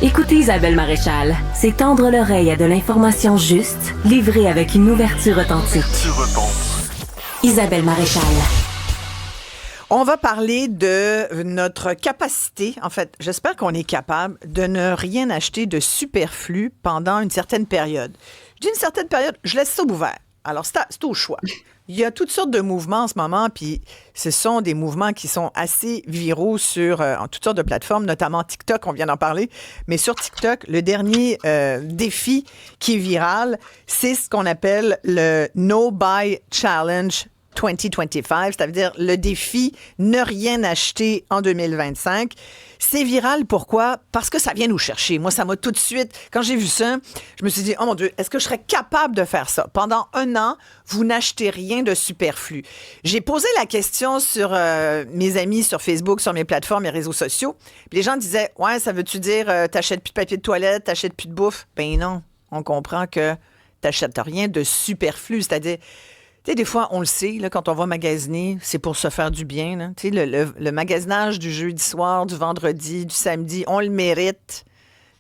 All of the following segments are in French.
Écoutez Isabelle Maréchal, c'est tendre l'oreille à de l'information juste, livrée avec une ouverture authentique. Isabelle Maréchal. On va parler de notre capacité, en fait, j'espère qu'on est capable de ne rien acheter de superflu pendant une certaine période. Je dis une certaine période, je laisse ça ouvert. Alors, c'est au choix. Il y a toutes sortes de mouvements en ce moment, puis ce sont des mouvements qui sont assez viraux sur en toutes sortes de plateformes, notamment TikTok, on vient d'en parler. Mais sur TikTok, le dernier défi qui est viral, c'est ce qu'on appelle le No Buy Challenge 2025, c'est-à-dire le défi ne rien acheter en 2025. C'est viral, pourquoi? Parce que ça vient nous chercher. Moi, ça m'a tout de suite, quand j'ai vu ça, je me suis dit, oh mon Dieu, est-ce que je serais capable de faire ça? Pendant un an, vous n'achetez rien de superflu. J'ai posé la question sur mes amis, sur Facebook, sur mes plateformes, mes réseaux sociaux. Puis les gens disaient, ouais, ça veut-tu dire t'achètes plus de papier de toilette, t'achètes plus de bouffe? Ben non, on comprend que t'achètes rien de superflu, c'est-à-dire... Tu sais, des fois, on le sait, là, quand on va magasiner, c'est pour se faire du bien. Là. Tu sais, le magasinage du jeudi soir, du vendredi, du samedi, on le mérite.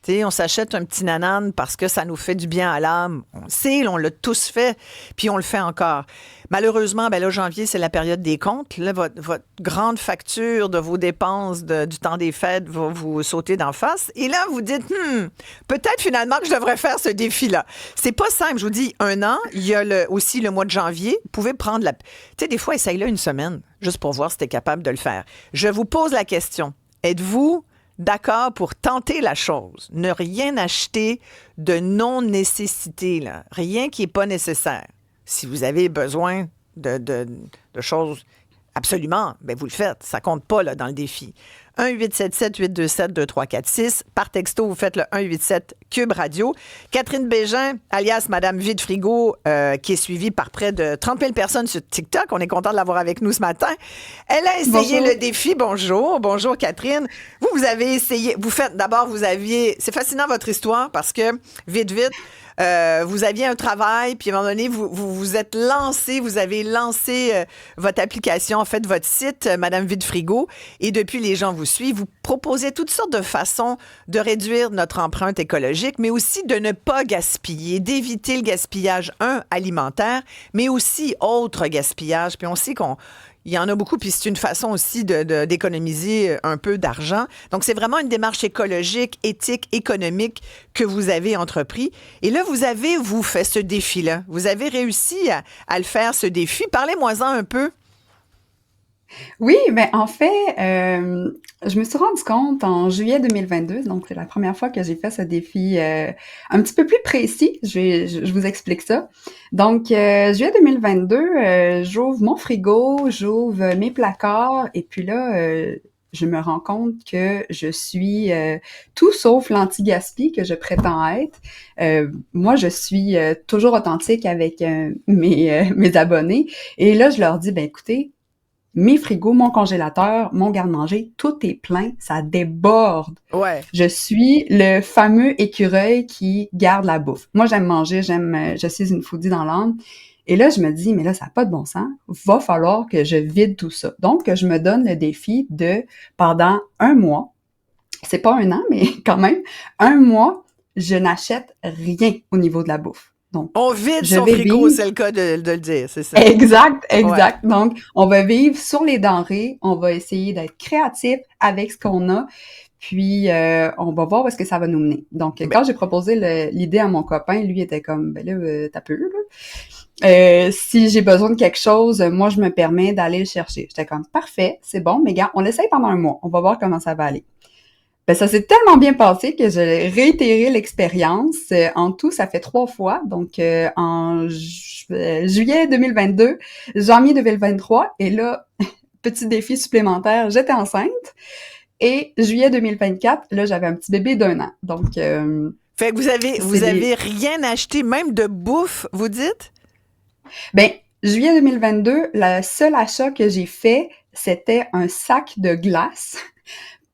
Tu sais, on s'achète un petit nanane parce que ça nous fait du bien à l'âme. On le sait, on l'a tous fait, puis on le fait encore. Malheureusement, ben là, janvier, c'est la période des comptes. Là, votre grande facture de vos dépenses du temps des fêtes va vous sauter d'en face. Et là, vous dites, peut-être finalement que je devrais faire ce défi-là. C'est pas simple. Je vous dis, un an, il y a aussi le mois de janvier. Vous pouvez prendre Tu sais, des fois, essaye-le une semaine, juste pour voir si tu es capable de le faire. Je vous pose la question. Êtes-vous d'accord pour tenter la chose? Ne rien acheter de non-nécessité, là. Rien qui n'est pas nécessaire. Si vous avez besoin de choses absolument, bien, vous le faites. Ça compte pas là, dans le défi. 1-877-827-2346. Par texto, vous faites le 187 Cube Radio. Catherine Bégin, alias Madame Vide Frigo, qui est suivie par près de 30 000 personnes sur TikTok. On est content de l'avoir avec nous ce matin. Elle a essayé le défi. Bonjour. Bonjour, Catherine. Vous avez essayé. C'est fascinant votre histoire parce que, vite, vous aviez un travail, puis à un moment donné, vous êtes lancé, vous avez lancé votre application, en fait, votre site, Madame Vide Frigo, et depuis, les gens vous suivent. Vous proposez toutes sortes de façons de réduire notre empreinte écologique, mais aussi de ne pas gaspiller, d'éviter le gaspillage, alimentaire, mais aussi autre gaspillage. Puis on sait il y en a beaucoup, puis c'est une façon aussi d'économiser un peu d'argent. Donc, c'est vraiment une démarche écologique, éthique, économique que vous avez entrepris. Et là, vous avez fait ce défi-là. Vous avez réussi à le faire, ce défi. Parlez-moi-en un peu. Oui, mais en fait, je me suis rendu compte en juillet 2022, donc c'est la première fois que j'ai fait ce défi un petit peu plus précis. Je vous explique ça. Donc, juillet 2022, j'ouvre mon frigo, j'ouvre mes placards, et puis là, je me rends compte que je suis tout sauf l'anti-gaspi que je prétends être. Moi, je suis toujours authentique avec mes abonnés, et là, je leur dis, ben écoutez, mes frigos, mon congélateur, mon garde-manger, tout est plein, ça déborde. Ouais. Je suis le fameux écureuil qui garde la bouffe. Moi, j'aime manger, je suis une foodie dans l'âme. Et là, je me dis, mais là, ça n'a pas de bon sens. Va falloir que je vide tout ça. Donc, je me donne le défi pendant un mois, c'est pas un an, mais quand même, un mois, je n'achète rien au niveau de la bouffe. Donc, on vide son frigo, c'est le cas de le dire, c'est ça. Exact. Ouais. Donc, on va vivre sur les denrées, on va essayer d'être créatif avec ce qu'on a, puis on va voir où est-ce que ça va nous mener. Donc, quand j'ai proposé l'idée à mon copain, lui était comme, ben là, t'as peu, là. Si j'ai besoin de quelque chose, moi, je me permets d'aller le chercher. J'étais comme, parfait, c'est bon, mais gars, on l'essaye pendant un mois, on va voir comment ça va aller. Ben, ça s'est tellement bien passé que j'ai réitéré l'expérience. En tout, ça fait 3 fois. Donc, en juillet 2022, janvier 2023. Et là, petit défi supplémentaire, j'étais enceinte. Et juillet 2024, là, j'avais un petit bébé d'1 an. Donc, fait que vous avez rien acheté, même de bouffe, vous dites? Ben, juillet 2022, le seul achat que j'ai fait, c'était un sac de glace.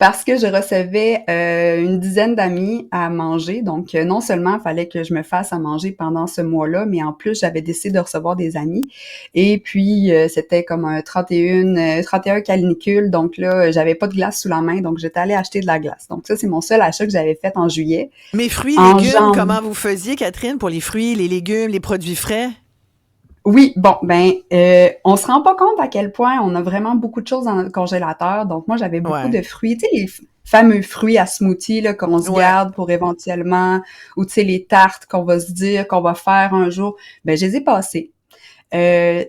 parce que je recevais une dizaine d'amis à manger. Donc, non seulement il fallait que je me fasse à manger pendant ce mois-là, mais en plus, j'avais décidé de recevoir des amis. Et puis, c'était comme un 31 canicule. Donc là, j'avais pas de glace sous la main, donc j'étais allée acheter de la glace. Donc ça, c'est mon seul achat que j'avais fait en juillet. Mes fruits, En légumes, janvier. comment vous faisiez, Catherine, pour les fruits, les légumes, les produits frais? Oui, bon, on se rend pas compte à quel point on a vraiment beaucoup de choses dans notre congélateur. Donc, moi, j'avais beaucoup Ouais. de fruits, tu sais, les fameux fruits à smoothie, là, qu'on se Ouais. garde pour éventuellement, ou tu sais, les tartes qu'on va se dire qu'on va faire un jour. Ben, je les ai passés.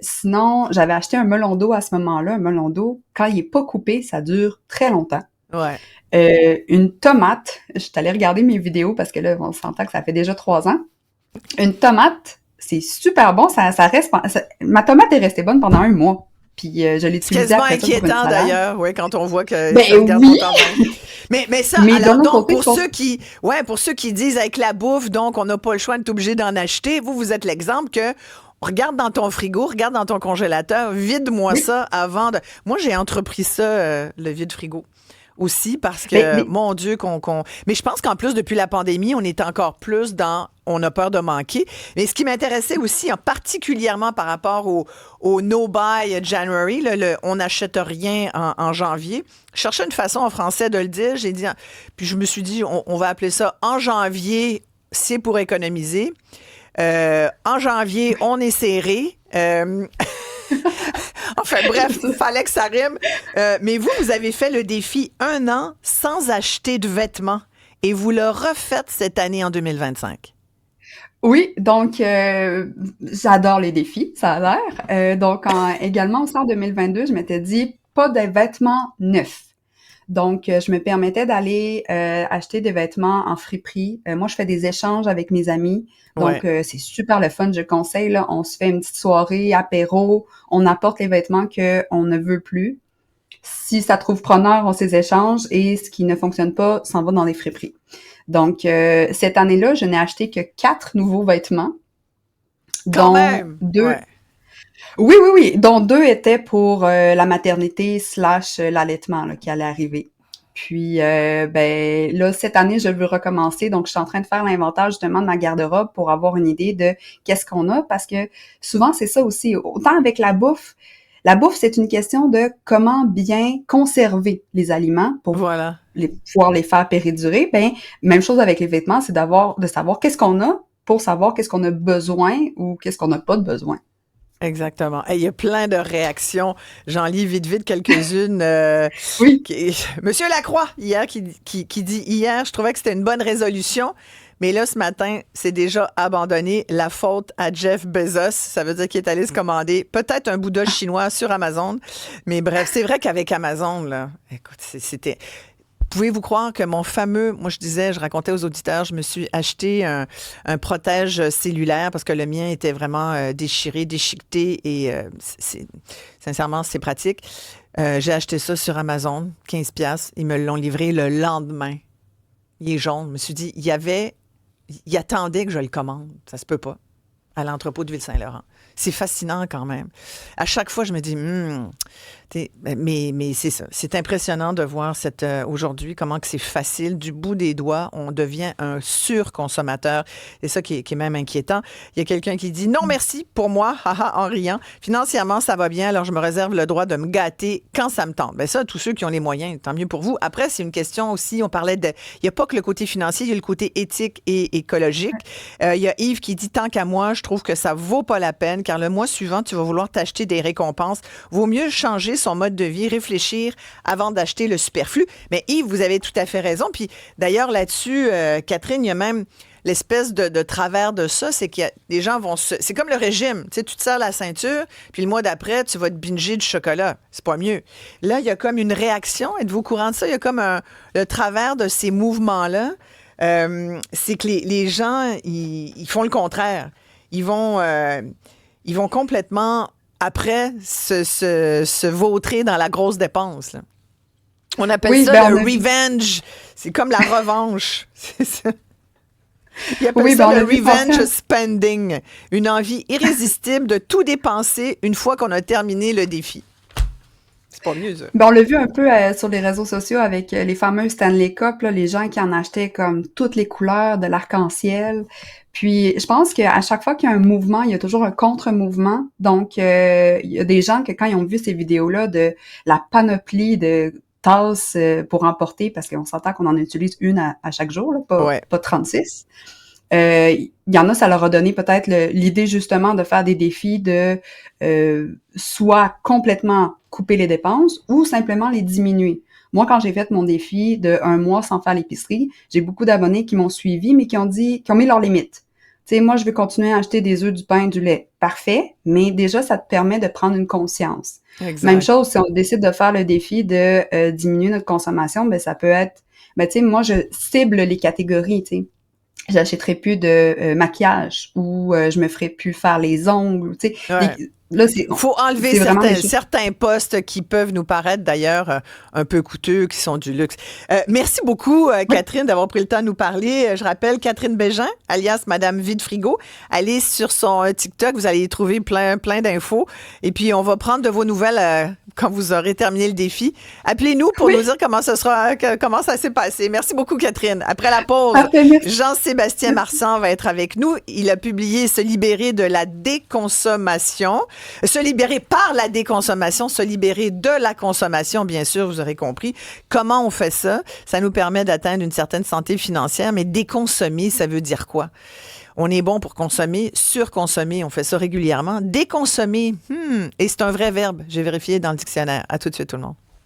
Sinon, j'avais acheté un melon d'eau à ce moment-là. Un melon d'eau, quand il est pas coupé, ça dure très longtemps. Ouais. Une tomate, je suis allée regarder mes vidéos parce que là, on s'entend que ça fait déjà 3 ans. Une tomate, c'est super bon, ça reste. Ma tomate est restée bonne pendant 1 mois. Puis je l'ai C'est utilisée quasiment après ça pour une inquiétant salade. d'ailleurs, oui, quand on voit que Ben ça regarde oui! longtemps même. Mais ça, Mais alors d'un autre donc côté, pour ceux qui disent avec la bouffe, donc on n'a pas le choix d'être obligé d'en acheter, vous êtes l'exemple que regarde dans ton frigo, regarde dans ton congélateur, vide-moi oui. ça avant de. Moi, j'ai entrepris ça, le vide-frigo. Aussi parce que, Mais mon Dieu, Mais je pense qu'en plus, depuis la pandémie, on est encore plus dans on a peur de manquer. Mais ce qui m'intéressait aussi, particulièrement par rapport au No Buy January, là, on n'achète rien en janvier. Je cherchais une façon en français de le dire. J'ai dit, puis je me suis dit, on va appeler ça en janvier, c'est pour économiser. En janvier, on est serré. Enfin, bref, il fallait que ça rime. Mais vous avez fait le défi 1 an sans acheter de vêtements et vous le refaites cette année en 2025. oui, donc j'adore les défis, ça a l'air. Donc également aussi en 2022, je m'étais dit pas de vêtements neufs. Donc je me permettais d'aller acheter des vêtements en friperie. Moi, je fais des échanges avec mes amis. Donc c'est super le fun, je conseille là, on se fait une petite soirée apéro, on apporte les vêtements que on ne veut plus. Si ça trouve preneur, on s'y échange et ce qui ne fonctionne pas s'en va dans les friperies. Donc, cette année-là, je n'ai acheté que 4 nouveaux vêtements, Quand dont même! 2... Ouais. Oui, dont 2 étaient pour la maternité / l'allaitement là, qui allait arriver. Puis, là, cette année, je veux recommencer. Donc, je suis en train de faire l'inventaire justement de ma garde-robe pour avoir une idée de qu'est-ce qu'on a. Parce que souvent, c'est ça aussi. Autant avec la bouffe, c'est une question de comment bien conserver les aliments pour Voilà. pouvoir les faire péridurer. Ben, même chose avec les vêtements, c'est de savoir qu'est-ce qu'on a pour savoir qu'est-ce qu'on a besoin ou qu'est-ce qu'on n'a pas de besoin. Exactement. Il y a plein de réactions. J'en lis vite quelques-unes. Oui. Monsieur Lacroix, hier, qui dit « Hier, je trouvais que c'était une bonne résolution, mais là, ce matin, c'est déjà abandonné. La faute à Jeff Bezos. Ça veut dire qu'il est allé se commander peut-être un Bouddha chinois sur Amazon. Mais bref, c'est vrai qu'avec Amazon, là, écoute, c'était... Pouvez-vous croire que mon fameux, moi je racontais aux auditeurs, je me suis acheté un protège cellulaire parce que le mien était vraiment déchiré, déchiqueté et sincèrement, c'est pratique. J'ai acheté ça sur Amazon, 15$. Ils me l'ont livré le lendemain. Il est jaune. Je me suis dit, il attendait que je le commande. Ça se peut pas. À l'entrepôt de Ville-Saint-Laurent. C'est fascinant quand même. À chaque fois, je me dis, mais c'est ça. C'est impressionnant de voir aujourd'hui comment que c'est facile. Du bout des doigts, on devient un surconsommateur. C'est ça qui est même inquiétant. Il y a quelqu'un qui dit, non merci pour moi, haha, en riant. Financièrement, ça va bien, alors je me réserve le droit de me gâter quand ça me tente. Bien ça, tous ceux qui ont les moyens, tant mieux pour vous. Après, c'est une question aussi, on parlait il n'y a pas que le côté financier, il y a le côté éthique et écologique. Il y a Yves qui dit, tant qu'à moi, je trouve que ça vaut pas la peine, car le mois suivant, tu vas vouloir t'acheter des récompenses. Vaut mieux changer son mode de vie, réfléchir avant d'acheter le superflu. Mais Yves, vous avez tout à fait raison. Puis d'ailleurs, là-dessus, Catherine, il y a même l'espèce de travers de ça, c'est que les gens c'est comme le régime. Tu sais, tu te serres la ceinture, puis le mois d'après, tu vas te binger du chocolat. C'est pas mieux. Là, il y a comme une réaction. Êtes-vous au courant de ça? Il y a comme le travers de ces mouvements-là. C'est que les gens, ils font le contraire. Ils vont complètement, après, se vautrer dans la grosse dépense. Là. On appelle ça le revenge. C'est comme la revanche. C'est ça. Ils appellent ça le revenge spending. Une envie irrésistible de tout dépenser une fois qu'on a terminé le défi. C'est pas mieux, ça. Ben, on l'a vu un peu sur les réseaux sociaux avec les fameux Stanley Cup, là, les gens qui en achetaient comme toutes les couleurs de l'arc-en-ciel. Puis je pense qu'à chaque fois qu'il y a un mouvement, il y a toujours un contre-mouvement. Donc, il y a des gens que quand ils ont vu ces vidéos-là de la panoplie de tasses pour emporter, parce qu'on s'entend qu'on en utilise une à chaque jour, là, pas 36. Il y en a, ça leur a donné peut-être l'idée justement de faire des défis de soit complètement couper les dépenses ou simplement les diminuer. Moi, quand j'ai fait mon défi de 1 mois sans faire l'épicerie, j'ai beaucoup d'abonnés qui m'ont suivi, mais qui ont mis leurs limites. Tu sais, moi, je veux continuer à acheter des œufs, du pain, du lait. Parfait, mais déjà, ça te permet de prendre une conscience. Exact. Même chose, si on décide de faire le défi de diminuer notre consommation, ben ça peut être, tu sais, moi, je cible les catégories, tu sais. J'achèterai plus de maquillage ou je me ferai plus faire les ongles, tu sais. Ouais. Là, faut enlever certains postes qui peuvent nous paraître d'ailleurs un peu coûteux, qui sont du luxe. Merci beaucoup, Catherine, d'avoir pris le temps de nous parler. Je rappelle Catherine Bégin, alias Madame Vide Frigo. Allez sur son TikTok, vous allez y trouver plein d'infos. Et puis, on va prendre de vos nouvelles quand vous aurez terminé le défi. Appelez-nous pour nous dire comment ça s'est passé. Merci beaucoup, Catherine. Après la pause, Jean-Sébastien Marsan va être avec nous. Il a publié Se libérer de la déconsommation. Se libérer par la déconsommation, se libérer de la consommation, bien sûr, vous aurez compris. Comment on fait ça? Ça nous permet d'atteindre une certaine santé financière, mais déconsommer, ça veut dire quoi? On est bon pour consommer, surconsommer, on fait ça régulièrement. Déconsommer, et c'est un vrai verbe, j'ai vérifié dans le dictionnaire. À tout de suite, tout le monde.